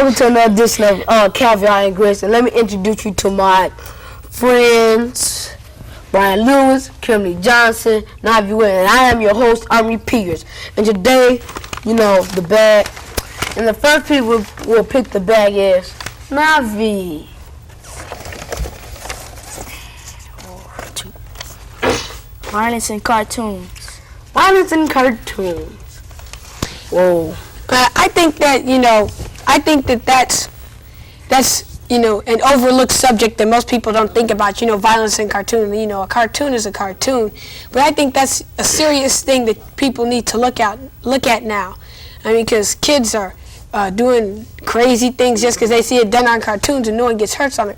Welcome to another edition of Caviar and Grits, and let me introduce you to my friends, Brian Lewis, Kimberly Johnson, Navi Wynn, and I am your host, Army Peters. And today, you know, the bag, and the first people will pick the bag is Navi. Violence in cartoons. Violence in cartoons. Whoa. I think that, that's an overlooked subject that most people don't think about, violence in cartoon. A cartoon is a cartoon. But I think that's a serious thing that people need to look at now. I mean, because kids are doing crazy things just because they see it done on cartoons, and no one gets hurt on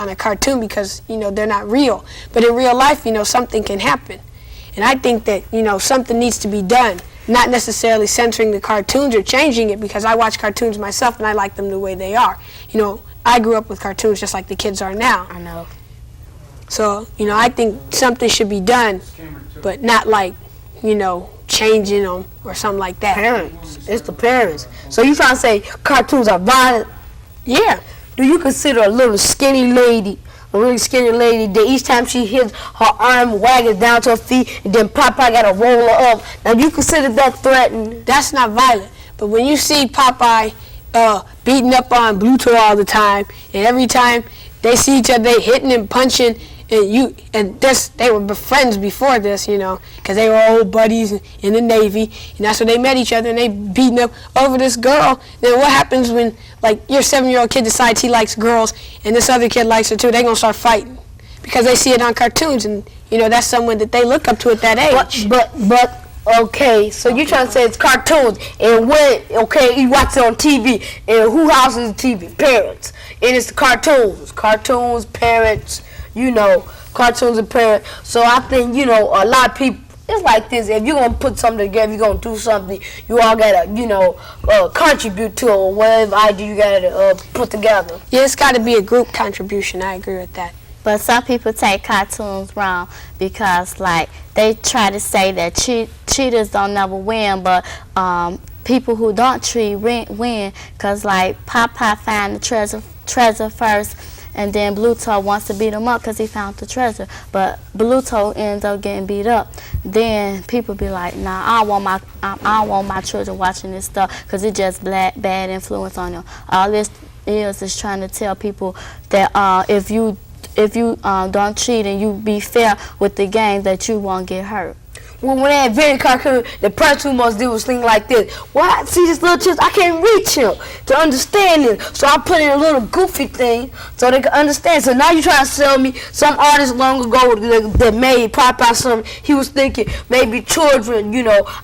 a cartoon because, they're not real. But in real life, something can happen. And I think that, something needs to be done. Not necessarily censoring the cartoons or changing it, because I watch cartoons myself and I like them the way they are. I grew up with cartoons just like the kids are now. I know. So, I think something should be done, but not like, changing them or something like that. Parents. It's the parents. So you trying to say cartoons are violent? Yeah. Do you consider a really skinny lady that each time she hits her arm wagging down to her feet, and then Popeye got to roll her up? Now, do you consider that threatening? That's not violent. But when you see Popeye beating up on Bluto all the time, and every time they see each other, they hitting and punching, and they were friends before this, because they were old buddies in the Navy, and that's when they met each other, and they beating up over this girl. Then what happens when, your 7-year-old kid decides he likes girls, and this other kid likes her too? They're going to start fighting because they see it on cartoons, and, that's someone that they look up to at that age. But okay, so you're trying to say it's cartoons, and you watch it on TV, and who houses the TV? Parents. And it's the cartoons, parents, cartoons and parents. So I think, a lot of people, it's like this. If you're going to put something together, you're going to do something, you all got to, contribute to it, or whatever idea you got to put together. Yeah, it's got to be a group contribution. I agree with that. But some people take cartoons wrong because, they try to say that cheaters don't never win, but people who don't cheat win because, Popeye find the treasure first, and then Bluto wants to beat him up because he found the treasure, but Bluto ends up getting beat up. Then people be like, nah, I don't want my children watching this stuff because it's just bad influence on them. All this is trying to tell people that if you don't cheat and you be fair with the game, that you won't get hurt. When they invented cartoon, the person who must do was think like this. Well, I see this little child, I can't reach him to understand it. So I put in a little goofy thing so they can understand. So now you're trying to sell me some artist long ago that made Popeye something. He was thinking maybe children,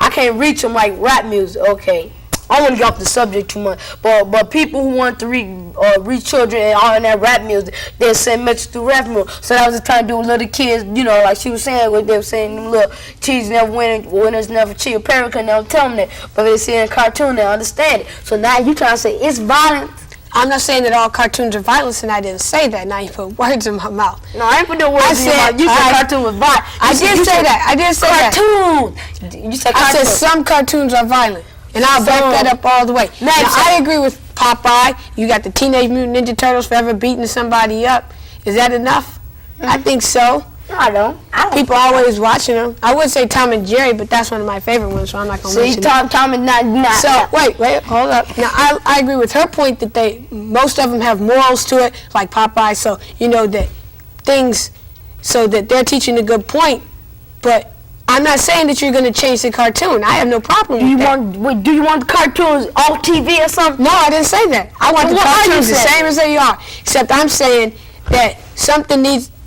I can't reach them like rap music. Okay. I want to get off the subject too much, but people who want to reach children and all in that rap music, they send messages through rap music. So that was the time to do with little kids, like she was saying, what they were saying, them little cheats never win, winners never cheat. Parents can never tell them that, but they see in a cartoon, they understand it. So now you trying to say it's violent. I'm not saying that all cartoons are violence, and I didn't say that. Now you put words in my mouth. No, I ain't put no words in your mouth. You said cartoon was violent. I did say that. I did say cartoon. That. You said cartoon. I said some cartoons are violent. And I'll back that up all the way. Now, I agree with Popeye. You got the Teenage Mutant Ninja Turtles forever beating somebody up. Is that enough? Mm-hmm. I think so. No, I don't. People always watching them. I would say Tom and Jerry, but that's one of my favorite ones, so I'm not going to mention it. Tom and not. So, wait, hold up. Now, I agree with her point that most of them have morals to it, like Popeye, so, that things, so that they're teaching a good point, but I'm not saying that you're going to change the cartoon. I have no problem with that. Do you want the cartoons off TV or something? No, I didn't say that. I want the cartoons the same as they are. Except I'm saying that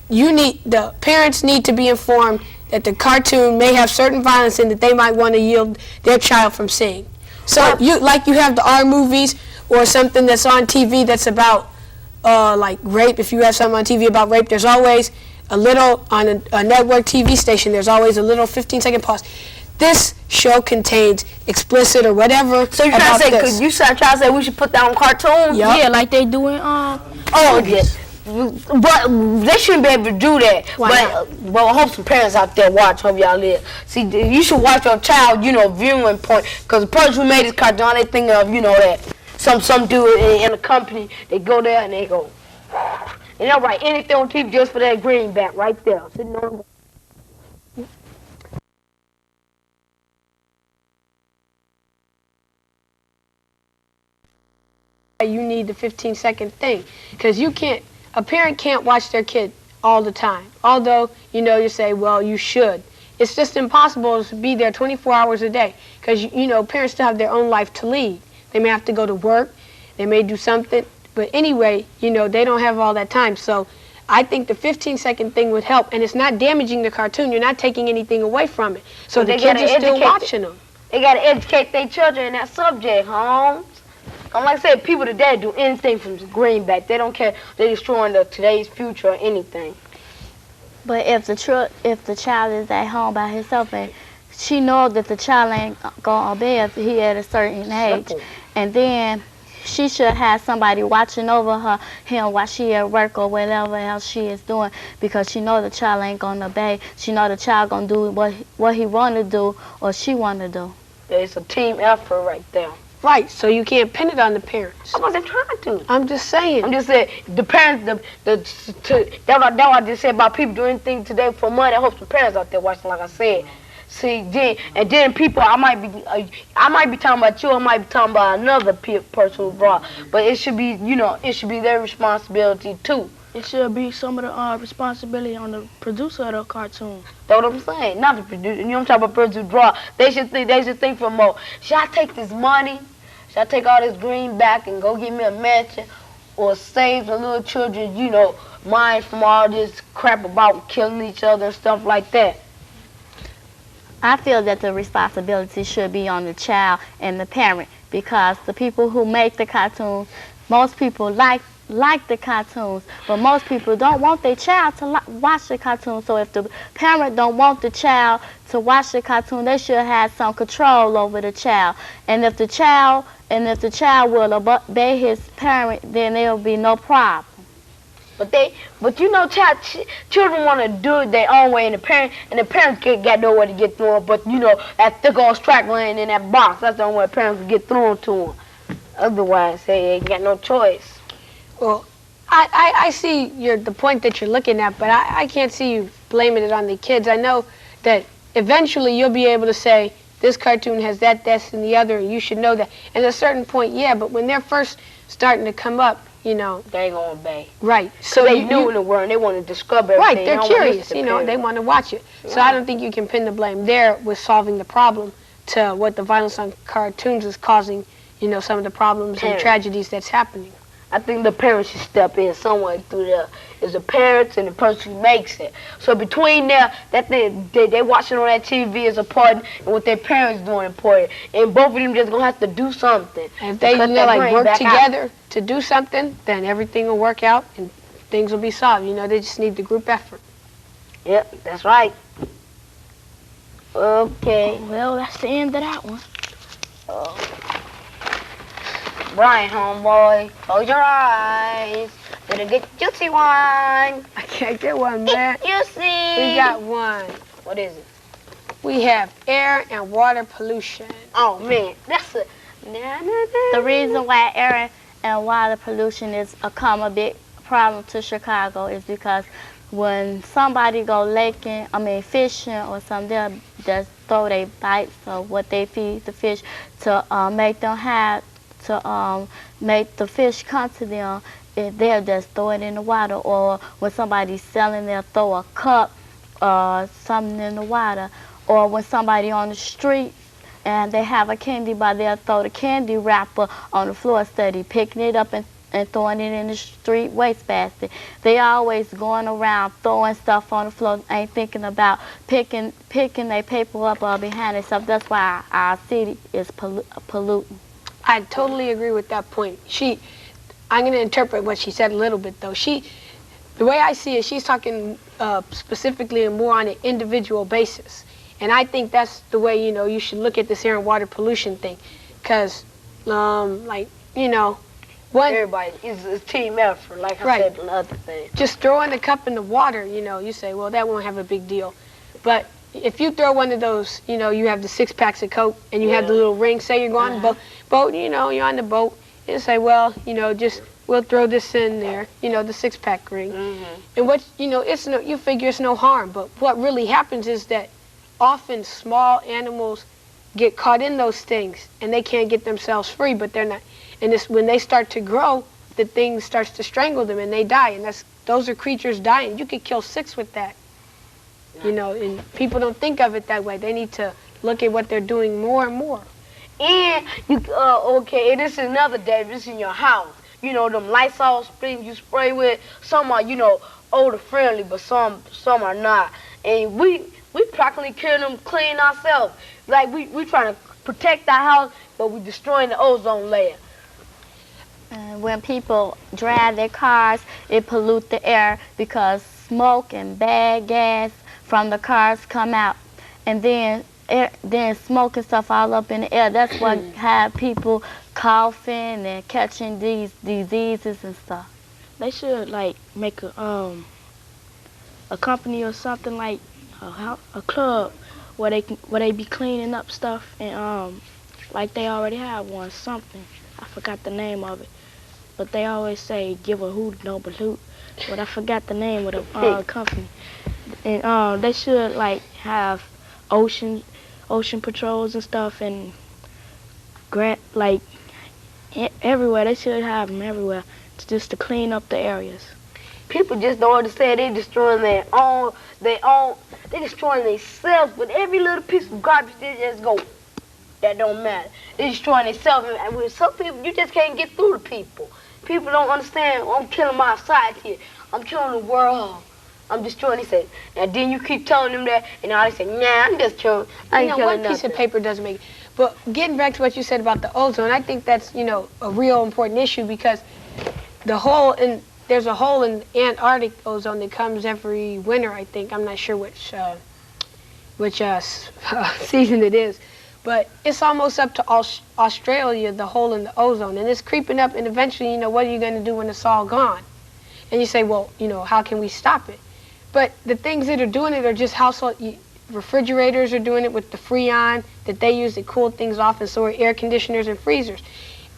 the parents need to be informed that the cartoon may have certain violence in that they might want to yield their child from seeing. So you have the R movies or something that's on TV that's about rape. If you have something on TV about rape, there's always a little, on a network TV station, there's always a little 15-second pause. This show contains explicit or whatever. So you're trying to say we should put that on cartoons? Yep. Yeah, like they do in yes. But they shouldn't be able to do that. Why not? I hope some parents out there watch. Hope y'all live. See, you should watch your child, viewing point, because the person who made this cartoon, they thinking of, that. some dude in a company, they go there and they go, and they'll write anything on TV just for that greenback right there, sitting on. You need the 15-second thing, because a parent can't watch their kid all the time. Although, you say, well, you should. It's just impossible to be there 24 hours a day, because, parents still have their own life to lead. They may have to go to work, they may do something, but anyway, they don't have all that time. So I think the 15-second thing would help, and it's not damaging the cartoon. You're not taking anything away from it. So the kids are still watching them. They got to educate their children in that subject, Holmes. Like I said, people today do anything from the greenback. They don't care. They're destroying today's future or anything. But if the child is at home by himself and she knows that the child ain't gonna obey if he at a certain age, and then she should have somebody watching over him while she at work or whatever else she is doing, because she know the child ain't gonna obey. She know the child gonna do what he wanna do or she wanna do. It's a team effort right there. Right, so you can't pin it on the parents. I wasn't trying to. I'm just saying. I'm just saying, the parents, that's what I just said about people doing anything today for money. I hope the parents out there watching, like I said. See, then people, I might be talking about you, I might be talking about another person who brought, but it should be, it should be their responsibility too. It should be some of the responsibility on the producer of the cartoon. That's what I'm saying. Not the producer. I'm talking about person who draw. They should think for more. Should I take this money? Should I take all this greenback and go get me a mansion, or save the little children, mind from all this crap about killing each other and stuff like that? I feel that the responsibility should be on the child and the parent, because the people who make the cartoons, most people like the cartoons, but most people don't want their child to watch the cartoon. So if the parent don't want the child to watch the cartoon, they should have some control over the child. And if the child will obey his parent, then there will be no problem. But children want to do it their own way, and the parents got nowhere to get through them. But that thick old strap laying in that box, that's the only way parents can get through to them. Otherwise, they ain't got no choice. Well, I see the point that you're looking at, but I can't see you blaming it on the kids. I know that eventually you'll be able to say, this cartoon has that, and the other, and you should know that. And at a certain point, yeah, but when they're first starting to come up, they ain't gonna obey. Right. So they new in the world, and they want to discover everything. Right, they're curious, they want to watch it. Right. So I don't think you can pin the blame there with solving the problem to what the violence on cartoons is causing, some of the problems and tragedies that's happening. I think the parents should step in somewhere through there. It's the parents and the person who makes it. So between there, that they watching on that TV is important, and what their parents doing important. And both of them just gonna have to do something. And if they work together to do something, then everything will work out and things will be solved. They just need the group effort. Yep, that's right. Okay. Well, that's the end of that one. Brian, homeboy, close your eyes. Gonna get juicy one. I can't get one, man. Juicy. We got one. What is it? We have air and water pollution. Oh man, that's a. The reason why air and water pollution is a big problem to Chicago is because when somebody go fishing or something, they'll just throw their bites of what they feed the fish to make the fish come to them. They'll just throw it in the water, or when somebody's selling, they'll throw a cup or something in the water, or when somebody on the street and they have a candy bar, they'll throw the candy wrapper on the floor instead of picking it up and throwing it in the street wastebasket. They always going around throwing stuff on the floor, ain't thinking about picking their paper up or behind itself. That's why our city is polluting. I totally agree with that point. I'm going to interpret what she said a little bit, though. The way I see it, she's talking specifically and more on an individual basis. And I think that's the way, you should look at this air and water pollution thing. Because, everybody, it's a team effort, like I said in the other thing. Just throwing the cup in the water, you say, well, that won't have a big deal. But if you throw one of those, you have the 6 packs of Coke and you have the little ring, say you're going on the boat, you're on the boat, and say, well, just we'll throw this in there, the six-pack ring. And what, it's no, you figure it's no harm. But what really happens is that often small animals get caught in those things and they can't get themselves free, but they're not. And when they start to grow, the thing starts to strangle them and they die. And those are creatures dying. You could kill 6 with that. And people don't think of it that way. They need to look at what they're doing more and more. And you, okay, this is another dangerous in your house. Them Lysol sprays you spray with, some are, odor friendly, but some are not. And we practically kill them clean ourselves. Like we trying to protect our house, but we destroying the ozone layer. When people drive their cars, it pollutes the air because smoke and bad gas from the cars come out, and then smoke and stuff all up in the air. That's what have people coughing and catching these diseases and stuff. They should like make a company or something, like a club where they be cleaning up stuff, and like they already have one, something. I forgot the name of it, but they always say give a hoot, no pollute. But I forgot the name of the company. And they should like have ocean patrols and stuff, and like everywhere. They should have them everywhere, just to clean up the areas. People just don't understand. They destroying they destroying themselves with every little piece of garbage. They just go, that don't matter. They destroying themselves, and with some people, you just can't get through to people. People don't understand. I'm killing my society. I'm killing the world. I'm destroying. They say, and then you keep telling them that, and all they say, nah, I'm just killing. I ain't killing one piece of paper doesn't make it. But getting back to what you said about the ozone, I think that's a real important issue, because there's a hole in Antarctic ozone that comes every winter. I think, I'm not sure which season it is, but it's almost up to Australia, the hole in the ozone, and it's creeping up. And eventually, what are you going to do when it's all gone? And you say, well, how can we stop it? But the things that are doing it are just household. Refrigerators are doing it with the Freon that they use to cool things off, and so are air conditioners and freezers.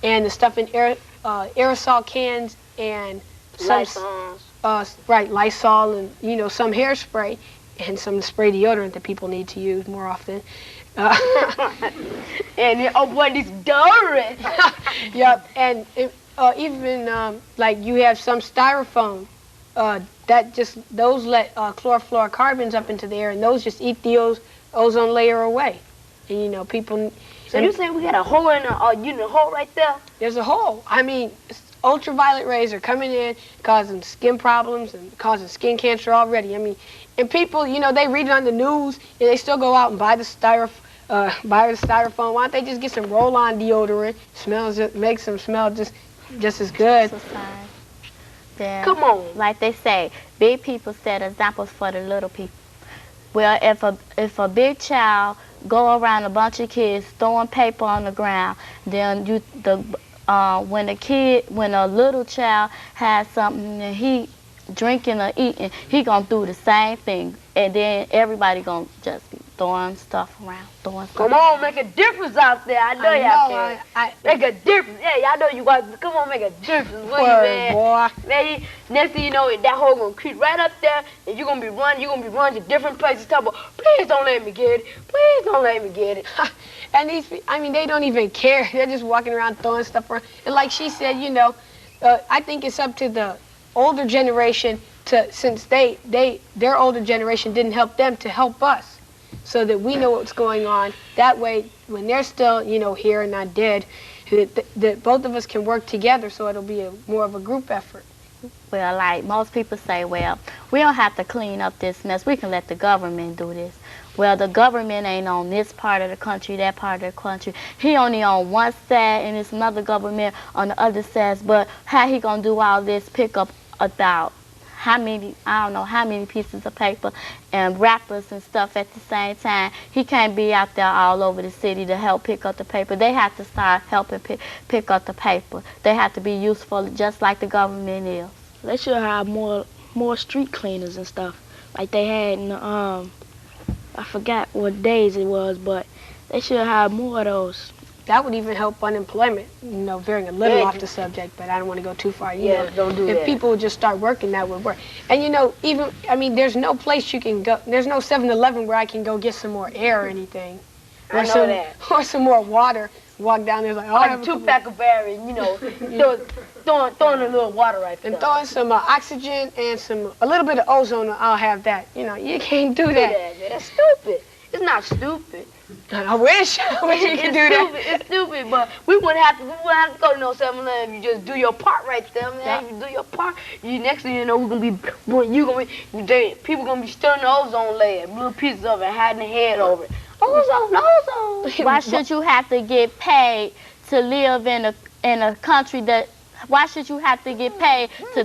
And the stuff in aerosol cans and Lysol. Lysol, and some hairspray and some spray deodorant that people need to use more often. And what is deodorant? Yep, and even like you have some styrofoam those let chlorofluorocarbons up into the air, and those just eat the ozone layer away. And people. So you saying we got a hole in the hole right there? There's a hole. I mean, ultraviolet rays are coming in, causing skin problems and causing skin cancer already. I mean, and people, they read it on the news and they still go out and buy the styrofoam. Why don't they just get some roll-on deodorant? Makes them smell just as good. Yeah. Come on. Like they say, big people set examples for the little people. Well, if a big child go around a bunch of kids throwing paper on the ground, then when a little child has something and he drinking or eating, he gonna do the same thing, and then everybody gonna just be throwing stuff around, Come on, make a difference out there. I know y'all can. Make a difference. Yeah, y'all know you got. Come on, make a difference, will you, man? Boy. Man, next thing you know, that hole gonna creep right up there, and you're gonna be running to different places. Talking about, please don't let me get it. Please don't let me get it. And they don't even care. They're just walking around throwing stuff around. And like she said, I think it's up to the older generation since their older generation didn't help them, to help us, so that we know what's going on. That way, when they're still, here and not dead, that both of us can work together, so it'll be more of a group effort. Well, like most people say, well, we don't have to clean up this mess. We can let the government do this. Well, the government ain't on this part of the country, that part of the country. He only on one side, and it's another government on the other side. But how he gonna do all this, pick up about I don't know how many pieces of paper and wrappers and stuff at the same time. He can't be out there all over the city to help pick up the paper. They have to start helping pick up the paper. They have to be useful just like the government is. They should have more street cleaners and stuff like they had in the, I forgot what days it was, but they should have more of those. that would even help unemployment. Veering a little off the subject, but I don't want to go too far. Don't do that. If people would just start working, that would work. And there's no place you can go. There's no 7-Eleven where I can go get some more air or anything. I know that. Or some more water. Walk down there like, oh, I have Like a 2-pack of berries, throwing a little water right there. And throwing some oxygen and a little bit of ozone, I'll have that. You can't do that. That's stupid. It's not stupid. I wish you could do that. It's stupid, but we wouldn't have to go to no 7-Eleven. You just do your part right there, man. Yeah. You do your part. Next thing you know, people gonna be stirring the ozone layer, little pieces of it, hiding their head over it. Ozone. Why should you have to get paid to live in a country that? Why should you have to get paid to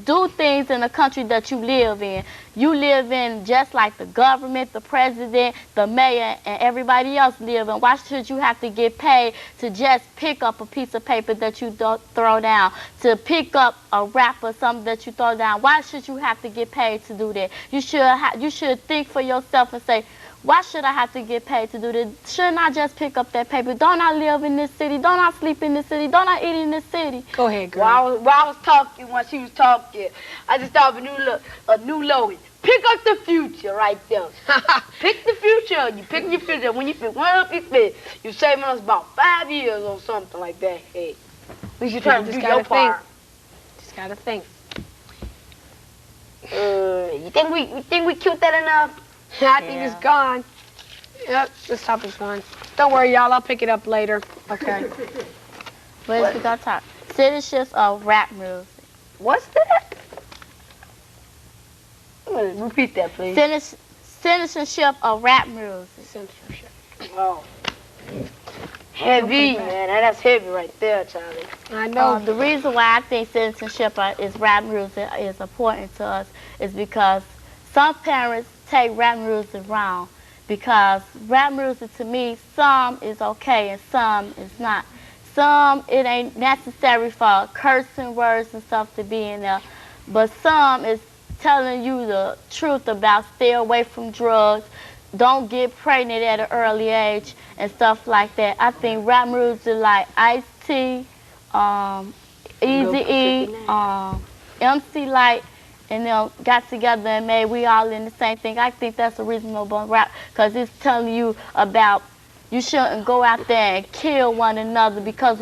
do things in a country that you live in? You live in just like the government, the president, the mayor, and everybody else live in. Why should you have to get paid to just pick up a piece of paper that you throw down, to pick up a wrap or something that you throw down? Why should you have to get paid to do that? You should think for yourself and say, why should I have to get paid to do this? Shouldn't I just pick up that paper? Don't I live in this city? Don't I sleep in this city? Don't I eat in this city? Go ahead, girl. While she was talking, I just thought of a new slogan. Pick up the future right there. Pick the future. You pick your future. When you pick one up, you're saving us about 5 years or something like that. Hey, at least you're trying to do your part. Just gotta think. You think we killed that enough? I think it's gone. Yep, this topic's gone. Don't worry, y'all. I'll pick it up later. Okay. Where's we gonna talk? Citizenships of rap music. What's that? Repeat that, please. Citizenship of rap music. Censorship. Oh. Heavy, man. That's heavy right there, Charlie. I know. The reason why I think citizenship is rap music is important to us is because some parents take rap music wrong, because rap music to me, some is okay and some is not. Some, it ain't necessary for cursing words and stuff to be in there, but some is telling you the truth about stay away from drugs, don't get pregnant at an early age and stuff like that. I think rap music like Ice-T, Eazy-E, MC Light, and them got together and made We All in the Same Thing. I think that's a reasonable rap, because it's telling you about you shouldn't go out there and kill one another, because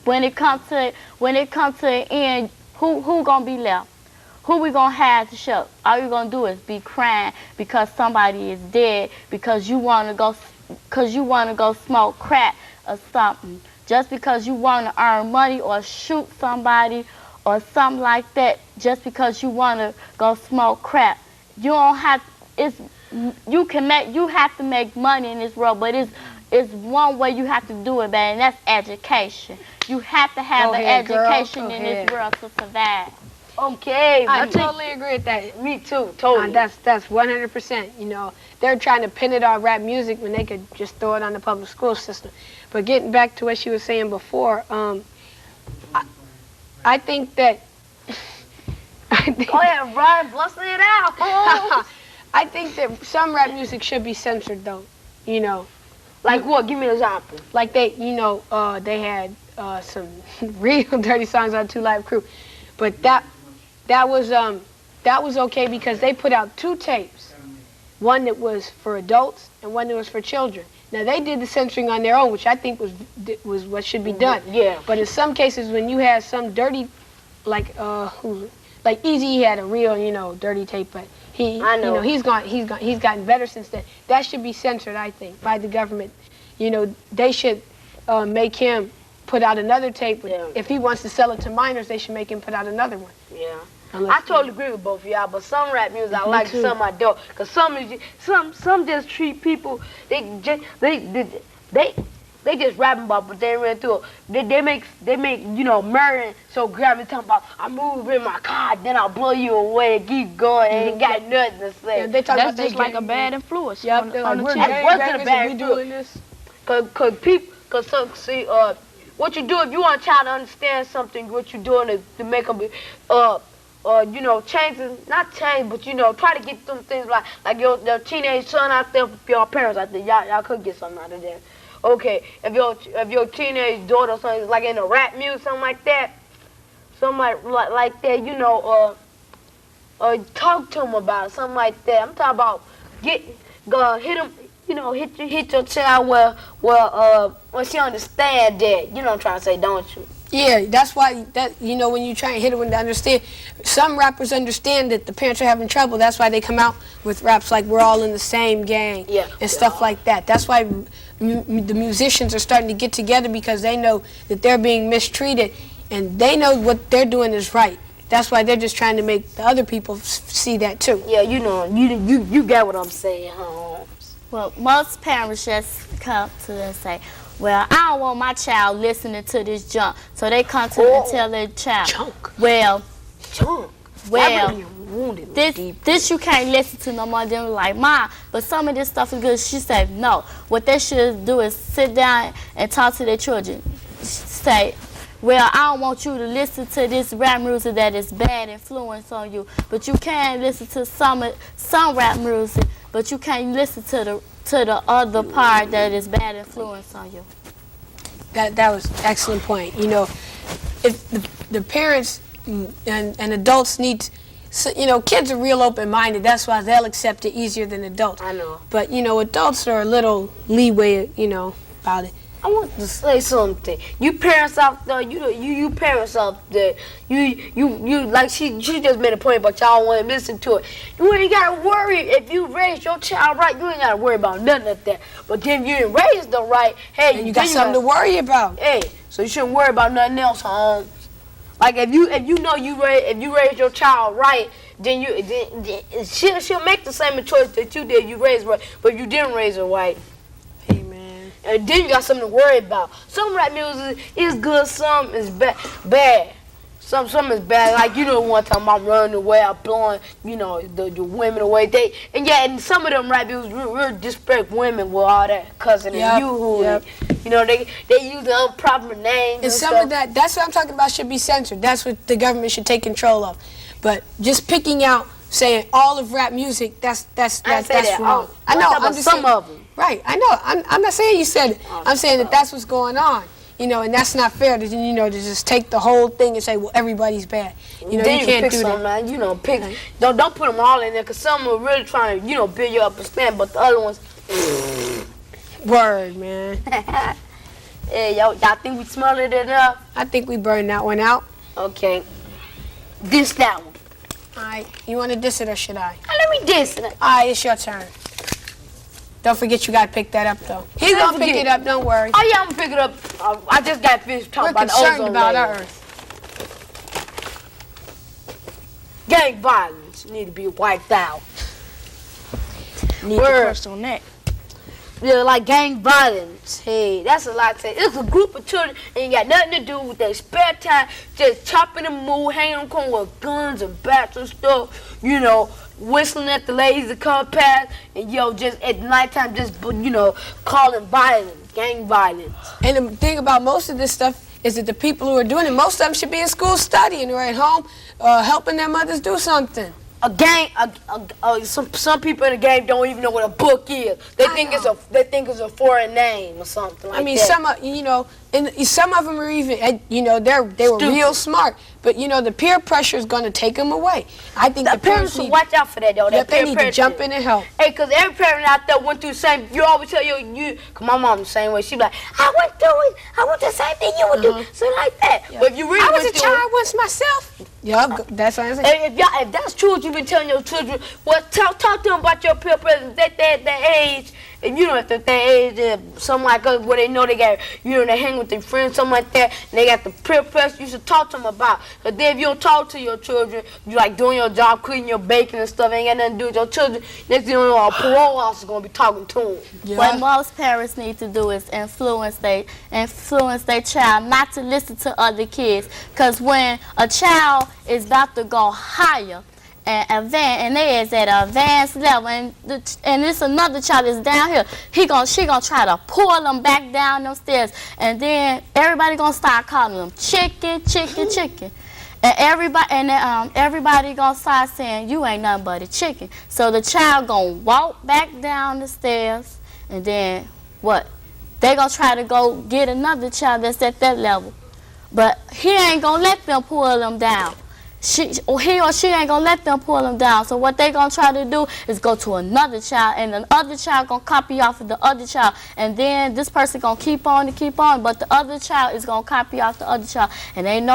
when it comes to the end, who gonna be left? Who we gonna have to show? All you gonna do is be crying because somebody is dead, because you wanna go smoke crack or something, just because you wanna earn money or shoot somebody or something like that, just because you want to go smoke crack. You don't have, you have to make money in this world, but it's one way you have to do it, man, and that's education. You have to have education in this world to survive. Okay. I totally agree with that. Me too, totally. That's 100%. They're trying to pin it on rap music when they could just throw it on the public school system. But getting back to what she was saying before, I think that. Go ahead, Brian, busting it out. I think that some rap music should be censored, though. Like what? Give me an example. Like they had some real dirty songs on 2 Live Crew, but that was okay because they put out 2 tapes, one that was for adults and one that was for children. Now they did the censoring on their own, which I think was what should be done. Yeah. But in some cases, when you have some dirty, like Eazy had a real dirty tape, but he's gotten better since then. That should be censored, I think, by the government. They should make him put out another tape. Yeah. If he wants to sell it to minors, they should make him put out another one. Yeah. I totally agree with both of y'all, but some rap music I like, some I don't. Cause some just treat people. They just rapping about, but they ran through. They make murder so grab me talking about I move in my car, then I'll blow you away and keep going. Ain't got nothing to say. Yeah, they talk That's about just like a bad influence. Yep, they're like, we're gang bangers, we doing this. What you do if you want a child to understand something, what you doing to make them not change, but try to get them things like your teenage son out there, your parents out there, y'all could get something out of that. okay, if your teenage daughter or something is like in a rap music, something like that, like that, you know, talk to them about it, something like that. I'm talking about go hit them, you know, hit your child where she understand that. You know what I'm trying to say, don't you? Yeah, that's why you know, when you try and hit it when they understand, some rappers understand that the parents are having trouble. That's why they come out with raps like "We're all in the same gang" and stuff like that. That's why the musicians are starting to get together, because they know that they're being mistreated, and they know what they're doing is right. That's why they're just trying to make the other people see that too. Yeah, you know, you get what I'm saying, Holmes. Well, most parents just come to them and say, well, I don't want my child listening to this junk. So they come to them and tell their child, Junk. well, That really this you can't listen to no more. Then like, Mom, but some of this stuff is good. She said, no. What they should do is sit down and talk to their children. Say, well, I don't want you to listen to this rap music that is bad influence on you, but you can listen to some rap music, but you can't listen to the other part that is bad influence on you. That was an excellent point. You know, if the parents and adults need, you know, kids are real open-minded. That's why they'll accept it easier than adults. I know. But, you know, adults are a little leeway, you know, about it. I want to say something. You parents out there, you parents out there, you like she just made a point about y'all want to listen to it. You ain't gotta worry if you raise your child right. You ain't gotta worry about nothing like that. But then you didn't raise them right. Hey, And you got something to worry about. Hey, so you shouldn't worry about nothing else, Holmes. Like if you know if you raise your child right, then she'll make the same choice that you did. You raised right, but you didn't raise her right. And then you got something to worry about. Some rap music is good, some is bad. Some is bad. Like, you know, one time I'm running away, I'm blowing, you know, the women away. And some of them rap music really disrespect women with all that cussing and you-hooing. You know, they use the improper names and some stuff. of that's what I'm talking about should be censored. That's what the government should take control of. But just picking out, saying all of rap music, that's wrong. I know, I'm just some saying, of them. Right, I know. I'm not saying you said it. I'm saying that that's what's going on. You know, and that's not fair to, you know, to just take the whole thing and say, well, everybody's bad. You know, then you can't pick do some, that. man. You know, pick. Don't put them all in there, because some are really trying to, you know, build you up and stand, but the other ones. Word, man. Hey, y'all think we smell it enough? I think we burned that one out. Okay. Diss that one. All right, you want to diss it or should I? Let me diss it. All right, it's your turn. Don't forget you got to pick that up, though. He's going to pick it up, don't worry. Oh, yeah, I'm going to pick it up. I just got finished talking We're about the ozone concerned about layer. our Earth. Gang violence need to be wiped out. Need to press on that. Yeah, like gang violence. Hey, that's a lot to say. It's a group of children and you got nothing to do with their spare time, just chopping and move, hanging on corner with guns and bats and stuff, you know, whistling at the ladies that come past, and yo, just at nighttime, just, you know, calling violence, gang violence. And the thing about most of this stuff is that the people who are doing it, most of them should be in school studying or at home helping their mothers do something. A gang, some people in the game don't even know what a book is. They think it's a foreign name or something like that. I mean, some of, you know, and some of them are even, you know, they were real smart. But, you know, the peer pressure is going to take them away. I think the parents should watch out for that, though. Yep, they need to jump in and help. Hey, because every parent out there went through the same. You always tell cause my mom the same way. She be like, I went through it. I went the same thing you went through. So like that. Yep. But if you really I was a child once myself. Yep, that's what I'm saying. If that's true, what you've been telling your children, well, talk to them about your peer pressure. That age. If you know, at that age, something like us, where they know they got, you know, they hang with their friends, something like that, and they got the peer pressure, you should talk to them about. Because then if you don't talk to your children, you like doing your job, cleaning your bacon and stuff, ain't got nothing to do with your children, next thing you know, a parole officer is going to be talking to them. Yeah. What most parents need to do is influence their child not to listen to other kids. Because when a child is about to go higher, and they is at an advanced level, and it's another child that's down here. She gonna try to pull them back down them stairs, and then everybody gonna start calling them chicken, and everybody gonna start saying you ain't nothing but a chicken. So the child gonna walk back down the stairs, and then what? they gonna try to go get another child that's at that level. But he ain't gonna let them pull them down. He or she ain't gonna let them pull them down. So what they gonna try to do is go to another child, and the other child gonna copy off of the other child, and then this person gonna keep on, but the other child is gonna copy off the other child, and he ain't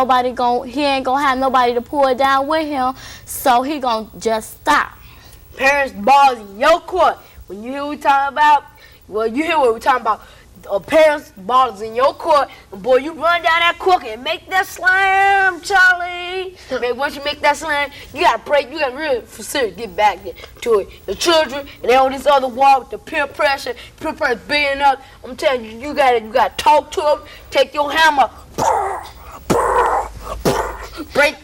gonna have nobody to pull it down with him, so he gonna just stop. Parents, balls in your court. When you hear what we talking about, well, you hear what we talking about. Parents, balls in your court, and boy, you run down that court and make that slam, Charlie. Man, once you make that slam, you gotta pray. You gotta really, for serious, get back to it. The children, and they on this other wall with the peer pressure building up. I'm telling you, you gotta talk to them. Take your hammer, break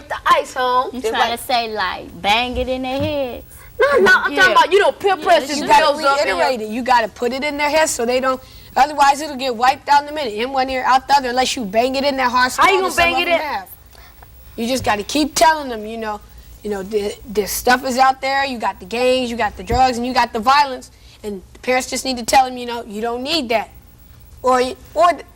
the ice, home. You trying to say like bang it in their heads? No, I'm talking about, peer pressure. You got to reiterate it. You got to put it in their head so they don't. Otherwise, it'll get wiped out in a minute. In one ear, out the other, unless you bang it in their heart. How you gonna bang it in? You just got to keep telling them, this stuff is out there. You got the gangs, you got the drugs, and you got the violence. And the parents just need to tell them, you don't need that. Or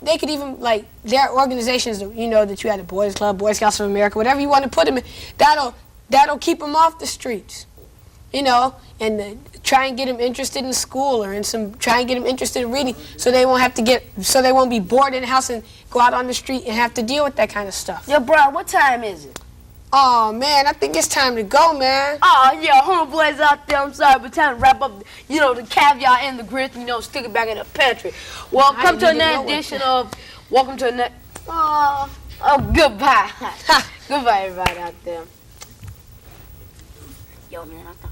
they could even, like, their organizations, that you had a Boys Club, Boy Scouts of America, whatever you want to put them in, that'll keep them off the streets. And try and get them interested in school or try and get them interested in reading, so they won't be bored in the house and go out on the street and have to deal with that kind of stuff. Yo, bro, what time is it? Oh man, I think it's time to go, man. Oh yeah, homeboys out there, I'm sorry, but time to wrap up, the caviar and the grits, stick it back in the pantry. Well, come to another edition of Welcome to another. Oh, goodbye. Goodbye, everybody out there. Yo, man, I thought